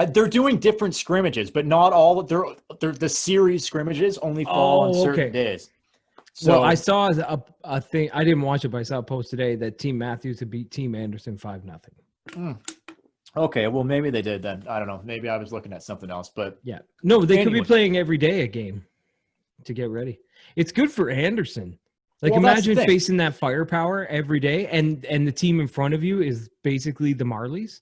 S2: They're doing different scrimmages, but not all. They're the series scrimmages only fall on certain days. So,
S1: well, I saw a thing. I didn't watch it, but I saw a post today that Team Matthews had beat Team Anderson 5-0.
S2: Okay, well, maybe they did then. I don't know. Maybe I was looking at something else, but
S1: yeah, no, they could be playing every day a game to get ready. It's good for Anderson. Like, imagine facing that firepower every day, and the team in front of you is basically the Marlies.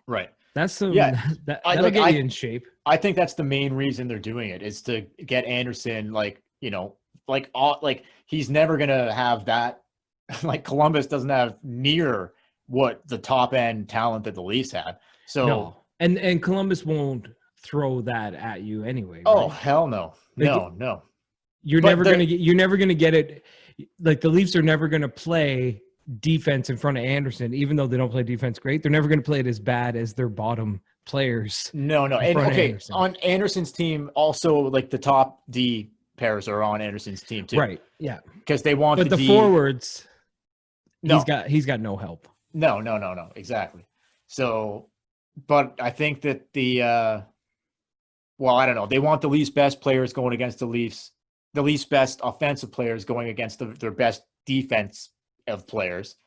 S2: Right.
S1: That's some. Yeah, that'll get you in shape.
S2: I think that's the main reason they're doing it is to get Anderson, like, you know, like he's never gonna have that. Like, Columbus doesn't have near what the top end talent that the Leafs have. So
S1: no. And Columbus won't throw that at you anyway.
S2: Oh,
S1: right?
S2: hell no. No.
S1: You're never gonna get it. Like, the Leafs are never gonna play defense in front of Anderson, even though they don't play defense great. They're never gonna play it as bad as their bottom players.
S2: No. And okay, on Anderson's team, also, like, the top D pairs are on Anderson's team too.
S1: Right. Yeah.
S2: Because they want
S1: the forwards. No. He's got no help.
S2: No. Exactly. So, but I think that I don't know. They want the Leafs' best players going against the Leafs' best offensive players going against their best defense of players.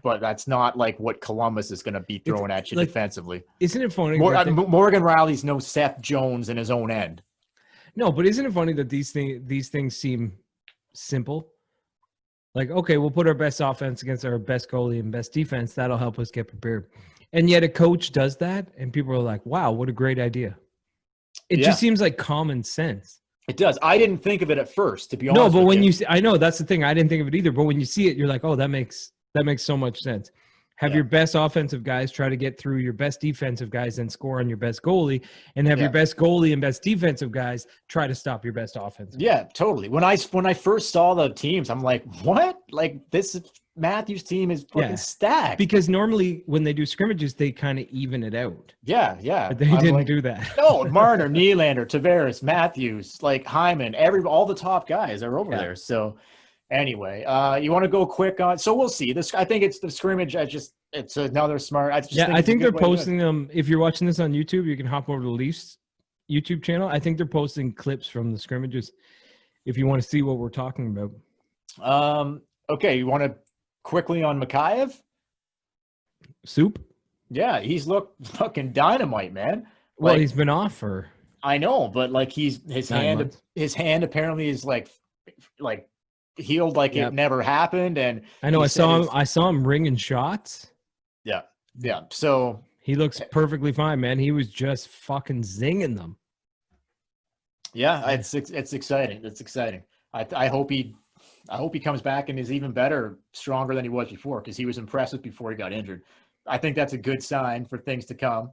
S2: But that's not like what Columbus is going to be throwing at you defensively.
S1: Isn't it funny?
S2: Morgan Riley's no Seth Jones in his own end.
S1: No, but isn't it funny that these things seem simple? Like, okay, we'll put our best offense against our best goalie and best defense. That'll help us get prepared. And yet a coach does that, and people are like, wow, what a great idea. It just seems like common sense.
S2: It does. I didn't think of it at first, to be honest.
S1: No, but when you see, I know that's the thing. I didn't think of it either. But when you see it, you're like, oh, that makes so much sense. Have your best offensive guys try to get through your best defensive guys and score on your best goalie, and have your best goalie and best defensive guys try to stop your best offensive.
S2: Yeah, totally. When I first saw the teams, I'm like, what? Like, this Matthews team is fucking stacked.
S1: Because normally when they do scrimmages, they kind of even it out.
S2: Yeah.
S1: But they didn't do that.
S2: No, Marner, Nylander, Tavares, Matthews, like Hyman, all the top guys are over there. So anyway, you want to go quick on? So we'll see. I think it's the scrimmage. It's another smart.
S1: I think they're posting them. If you're watching this on YouTube, you can hop over to the Leafs YouTube channel. I think they're posting clips from the scrimmages if you want to see what we're talking about.
S2: Okay, you want to quickly on Mikheyev?
S1: Soup?
S2: Yeah, he's looked fucking dynamite, man.
S1: Well, he's been off for.
S2: I know, but like his hand apparently is like healed like it never happened, and
S1: I know I saw him ringing shots.
S2: Yeah. So
S1: he looks perfectly fine, man. He was just fucking zinging them.
S2: Yeah, it's exciting. It's exciting. I hope he comes back and is even better, stronger than he was before, because he was impressive before he got injured. I think that's a good sign for things to come.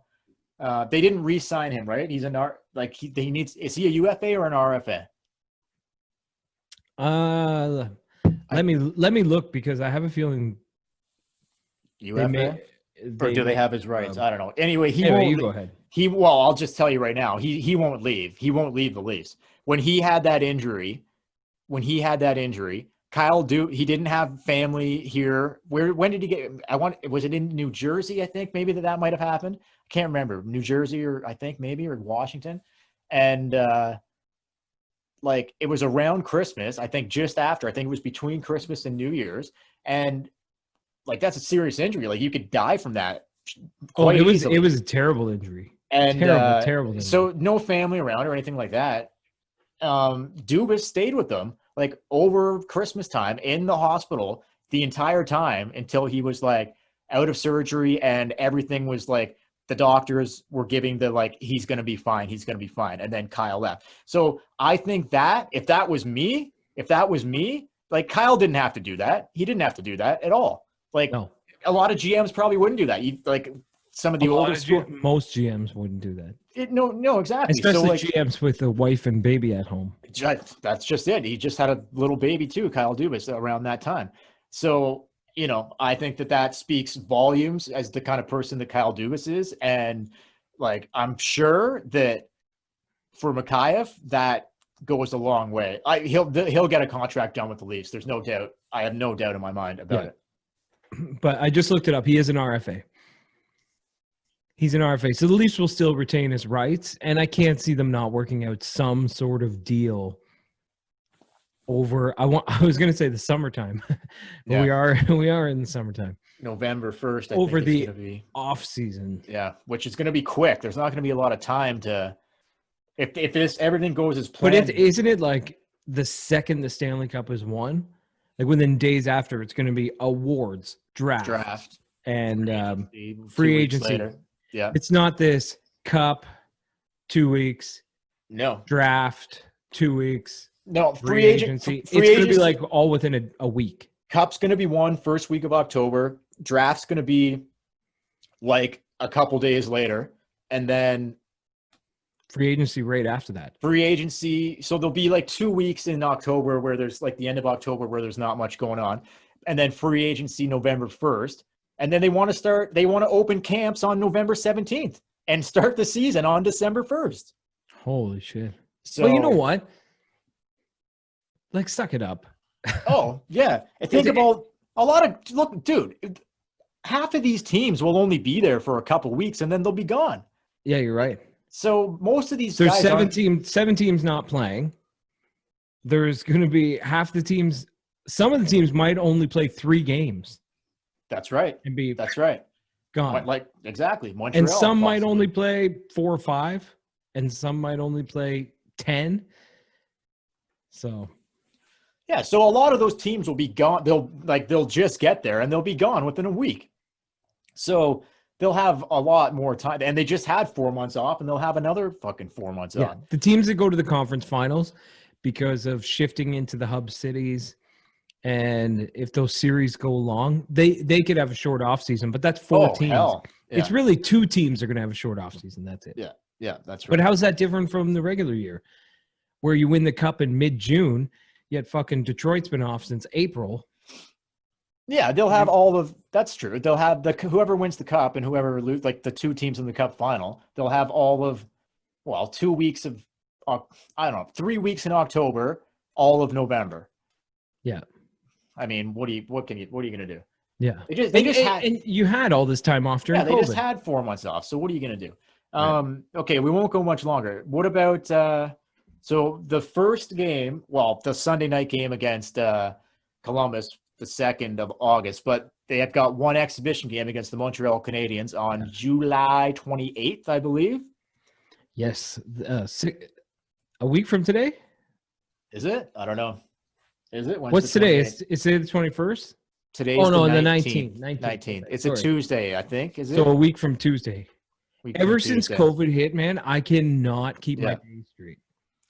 S2: They didn't re-sign him, right? He's he needs. Is he a UFA or an RFA?
S1: Let me look, because I have a feeling
S2: UFA. Or do they have his rights? I don't know. Anyway,
S1: you go ahead.
S2: I'll just tell you right now. He won't leave. He won't leave the Leafs. When he had that injury, Kyle he didn't have family here. When did he get? Was it in New Jersey? I think maybe that might have happened. I can't remember. New Jersey, or I think maybe, or Washington, and like, it was around Christmas. I think just after. I think it was between Christmas and New Year's, and like, that's a serious injury. Like, you could die from that.
S1: It was a terrible injury.
S2: And
S1: terrible injury.
S2: So no family around or anything like that. Dubas stayed with them like over Christmas time in the hospital the entire time until he was like out of surgery, and everything was like, the doctors were giving the like, he's going to be fine. And then Kyle left. So I think that if that was me, like, Kyle didn't have to do that. He didn't have to do that at all. Like, no. A lot of GMs probably wouldn't do that. Like, some of the older
S1: most GMs wouldn't do that.
S2: No, exactly.
S1: Especially, so, like, GMs with a wife and baby at home.
S2: That's just it. He just had a little baby too, Kyle Dubas, around that time. So, I think that speaks volumes as the kind of person that Kyle Dubas is. And like, I'm sure that for Mikheyev, that goes a long way. He'll get a contract done with the Leafs. There's no doubt. I have no doubt in my mind about it.
S1: But I just looked it up. He is an RFA. He's an RFA. So the Leafs will still retain his rights, and I can't see them not working out some sort of deal over I was going to say the summertime. But we are in the summertime.
S2: November 1st
S1: over the
S2: gonna be
S1: off season.
S2: Yeah, which is going to be quick. There's not going to be a lot of time to if this everything goes as planned.
S1: But isn't it like the second the Stanley Cup is won, like within days after, it's going to be awards, draft, and free agency. Later.
S2: Yeah,
S1: it's not this cup 2 weeks.
S2: No
S1: draft 2 weeks.
S2: No free agency.
S1: It's going to be like all within a week.
S2: Cup's going to be won first week of October. Draft's going to be like a couple days later, and then
S1: free agency right after that.
S2: Free agency. So there'll be like 2 weeks in October where there's like the end of October where there's not much going on. And then free agency November 1st. And then they want to open camps on November 17th and start the season on December 1st.
S1: Holy shit.
S2: So
S1: well, you know what? Like, suck it up.
S2: Oh, yeah. Think about a lot of, look, dude, half of these teams will only be there for a couple weeks and then they'll be gone.
S1: Yeah, you're right.
S2: So most of these
S1: there's
S2: guys
S1: seven teams not playing. There's going to be half the teams. Some of the teams might only play 3 games.
S2: That's right. That's right.
S1: Gone.
S2: Like exactly. Montreal,
S1: and some
S2: possibly.
S1: might only play 4 or 5, and some might only play 10. So.
S2: Yeah, so a lot of those teams will be gone. They'll just get there and they'll be gone within a week. So they'll have a lot more time, and they just had 4 months off, and they'll have another fucking 4 months off.
S1: The teams that go to the conference finals because of shifting into the hub cities, and if those series go long, they could have a short off season, but that's 4 teams.
S2: Hell. Yeah.
S1: It's really 2 teams are going to have a short off season. That's it.
S2: Yeah, that's right.
S1: But how's that different from the regular year, where you win the cup in mid-June, yet fucking Detroit's been off since April?
S2: Yeah, they'll have all of that's true. They'll have whoever wins the cup and whoever lose, like the 2 teams in the cup final. They'll have all of 2 weeks of 3 weeks in October, all of November.
S1: Yeah,
S2: I mean, what are you going to do?
S1: Yeah,
S2: and
S1: you had all this time off during
S2: COVID. They just had 4 months off. So what are you going to do? Right. Okay, we won't go much longer. What about so the first game? Well, the Sunday night game against Columbus, the 2nd of August, but they have got one exhibition game against the Montreal Canadiens on July 28th, I believe.
S1: Yes, a week from today.
S2: Is it? I don't know. Is it?
S1: What's today? Is today the 21st?
S2: Today's
S1: the
S2: 19th. 19th. It's a Tuesday, I think. Is it?
S1: So a week from Tuesday. Ever since COVID hit, man, I cannot keep my days straight.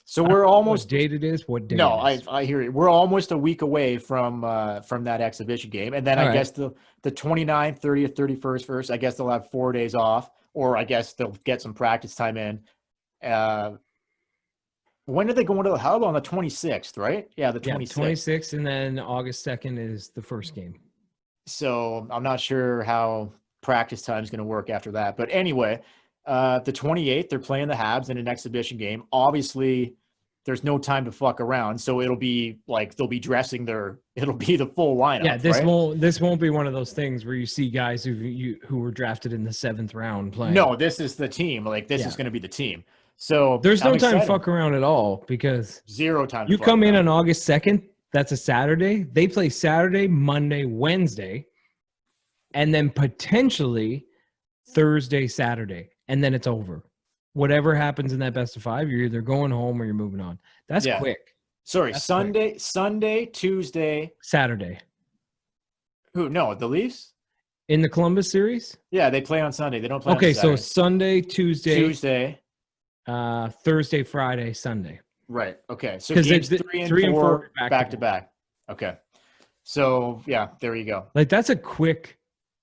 S2: So we're almost
S1: what date it is. What day?
S2: No, I hear you. We're almost a week away from that exhibition game, and then I guess the 29th, 30th, 31st, first. I guess they'll have 4 days off, or I guess they'll get some practice time in. When did they go into the hub? On the 26th, right? Yeah, the 26th.
S1: 26th, and then August 2nd is the first game.
S2: So I'm not sure how practice time is going to work after that. But anyway, the 28th, they're playing the Habs in an exhibition game. Obviously, there's no time to fuck around. So it'll be like they'll be dressing it'll be the full lineup.
S1: Yeah, this won't be one of those things where you see guys who were drafted in the 7th round playing.
S2: No, this is the team. Like this is going to be the team. So
S1: there's no time to fuck around at all because
S2: zero time.
S1: You come in on August 2nd. That's a Saturday. They play Saturday, Monday, Wednesday, and then potentially Thursday, Saturday, and then it's over. Whatever happens in that best of 5, you're either going home or you're moving on. That's quick.
S2: Sorry,
S1: That's
S2: Sunday, Tuesday,
S1: Saturday.
S2: Who? No, the Leafs
S1: in the Columbus series.
S2: Yeah, they play on Sunday. They don't play.
S1: Okay,
S2: on Saturday.
S1: So Sunday, Tuesday, Thursday, Friday, Sunday.
S2: Right. Okay. So games 3 and 4 back to back. Okay. So yeah, there you go.
S1: Like that's a quick.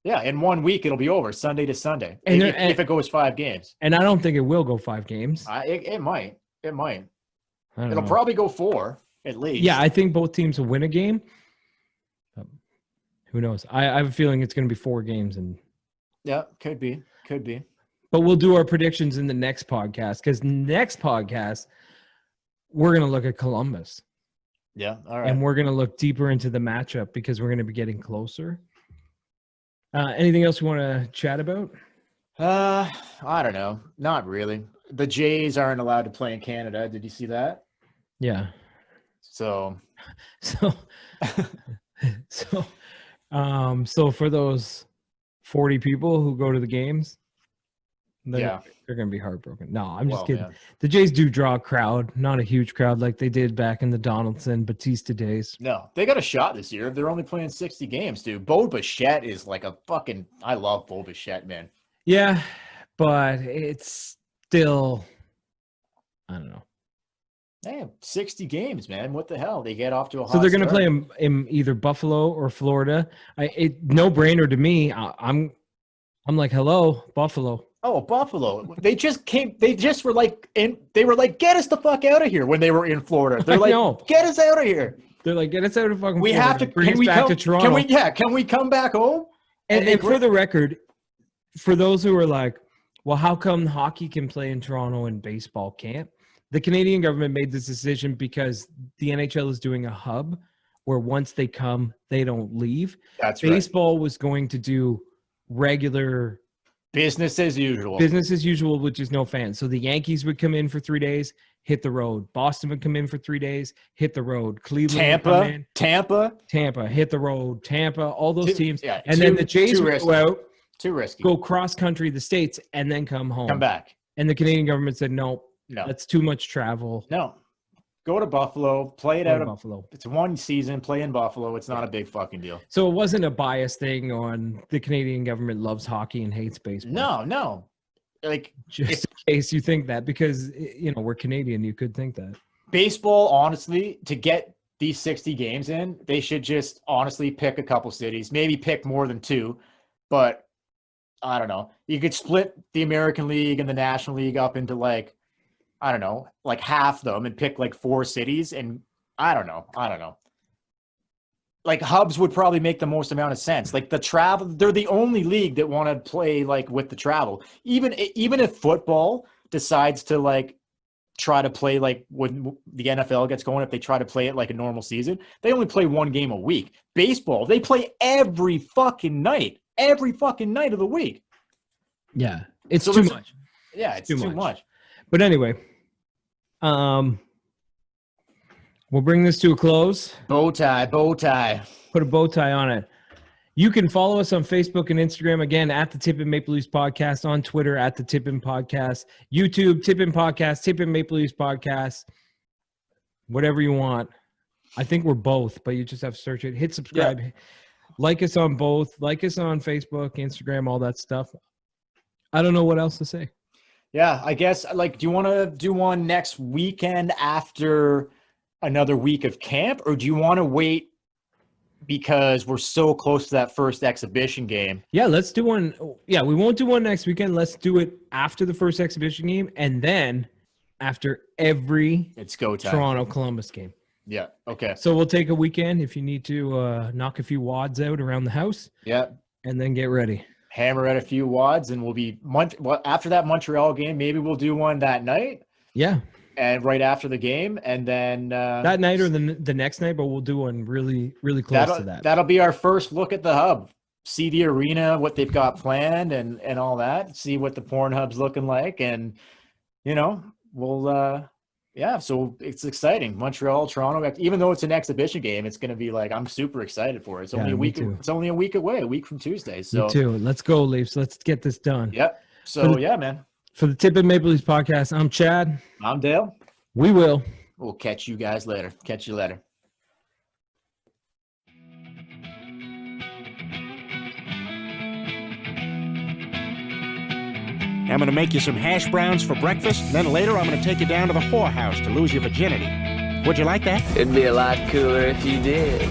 S2: Yeah, in 1 week it'll be over Sunday to Sunday. And if it goes 5 games.
S1: And I don't think it will go 5 games.
S2: It might. It'll
S1: know.
S2: Probably go 4 at least.
S1: Yeah, I think both teams will win a game. Who knows? I have a feeling it's going to be 4 games, and
S2: yeah, could be.
S1: But we'll do our predictions in the next podcast because next podcast we're going to look at Columbus.
S2: Yeah, all right.
S1: And we're going to look deeper into the matchup because we're going to be getting closer. Anything else you want to chat about?
S2: I don't know. Not really. The Jays aren't allowed to play in Canada. Did you see that?
S1: Yeah.
S2: So
S1: for those 40 people who go to the games, they're going to be heartbroken. No, I'm just kidding. Man. The Jays do draw a crowd, not a huge crowd like they did back in the Donaldson, Batista days.
S2: No, they got a shot this year. They're only playing 60 games, dude. Bo Bichette is like a fucking – I love Bo Bichette, man.
S1: Yeah, but it's still – I don't know.
S2: Hey, 60 games, man. What the hell? They get off to a hot
S1: So they're going to
S2: start.
S1: play in either Buffalo or Florida. No brainer to me. I'm like, hello, Buffalo.
S2: Oh, Buffalo. They were like, get us the fuck out of here when they were in Florida. They're like, get us out of here.
S1: They're like, get us out of fucking
S2: Florida. Have to
S1: bring us back to Toronto.
S2: Can we come back home?
S1: And for the record, for those who are like, well, how come hockey can play in Toronto and baseball can't? The Canadian government made this decision because the NHL is doing a hub where once they come, they don't leave.
S2: That's
S1: right. Baseball was going to do regular
S2: business as usual.
S1: Business as usual, which is no fans. So the Yankees would come in for 3 days, hit the road. Boston would come in for 3 days, hit the road. Cleveland would come in. Tampa, hit the road. Tampa, all those teams. Yeah, and then the Jays would go out.
S2: Too risky.
S1: Go cross country the States and then come home.
S2: Come back.
S1: And the Canadian government said, no, that's too much travel.
S2: No. Go to Buffalo, play it out of
S1: Buffalo.
S2: It's one season, play in Buffalo. It's not a big fucking deal.
S1: So it wasn't a bias thing on the Canadian government loves hockey and hates baseball.
S2: No. Like
S1: just in case you think that, because we're Canadian, you could think that.
S2: Baseball, honestly, to get these 60 games in, they should just honestly pick a couple cities, maybe pick more than 2, but I don't know. You could split the American League and the National League up into like half them and pick like 4 cities. And I don't know. Like hubs would probably make the most amount of sense. Like the travel, they're the only league that want to play like with the travel. Even if football decides to like try to play like when the NFL gets going, if they try to play it like a normal season, they only play 1 game a week. Baseball, they play every fucking night of the week.
S1: Yeah, it's too much.
S2: Yeah, it's too much.
S1: But anyway, we'll bring this to a close.
S2: Bow tie.
S1: Put a bow tie on it. You can follow us on Facebook and Instagram, again, at the Tippin Maple Leafs Podcast, on Twitter, at the Tippin Podcast, YouTube, Tippin Podcast, Tippin Maple Leafs Podcast, whatever you want. I think we're both, but you just have to search it. Hit subscribe. Yeah. Like us on both. Like us on Facebook, Instagram, all that stuff. I don't know what else to say.
S2: Yeah, I guess, like, do you want to do one next weekend after another week of camp, or do you want to wait because we're so close to that first exhibition game?
S1: Yeah, let's do one. Yeah, we won't do one next weekend. Let's do it after the first exhibition game, and then after every
S2: it's go time.
S1: Toronto-Columbus game.
S2: Yeah, okay.
S1: So we'll take a weekend if you need to knock a few wads out around the house.
S2: Yeah.
S1: And then get ready.
S2: Hammer at a few wads, and we'll be after that Montreal game. Maybe we'll do one that night.
S1: Yeah,
S2: and right after the game, and then
S1: that night or the next night. But we'll do one really, really close to that.
S2: That'll be our first look at the hub. See the arena, what they've got planned, and all that. See what the porn hub's looking like, and we'll yeah. So it's exciting. Montreal, Toronto. Even though it's an exhibition game, it's going to be like I'm super excited for it. It's only a week. It's only a week away. A week from Tuesday. So
S1: me too. Let's go, Leafs. Let's get this done.
S2: Yep. So yeah, man.
S1: For the Tippin Maple Leafs Podcast, I'm Chad.
S2: I'm Dale.
S1: We'll
S2: catch you guys later. Catch you later.
S3: I'm going to make you some hash browns for breakfast, and then later I'm going to take you down to the whorehouse to lose your virginity. Would you like that?
S4: It'd be a lot cooler if you did.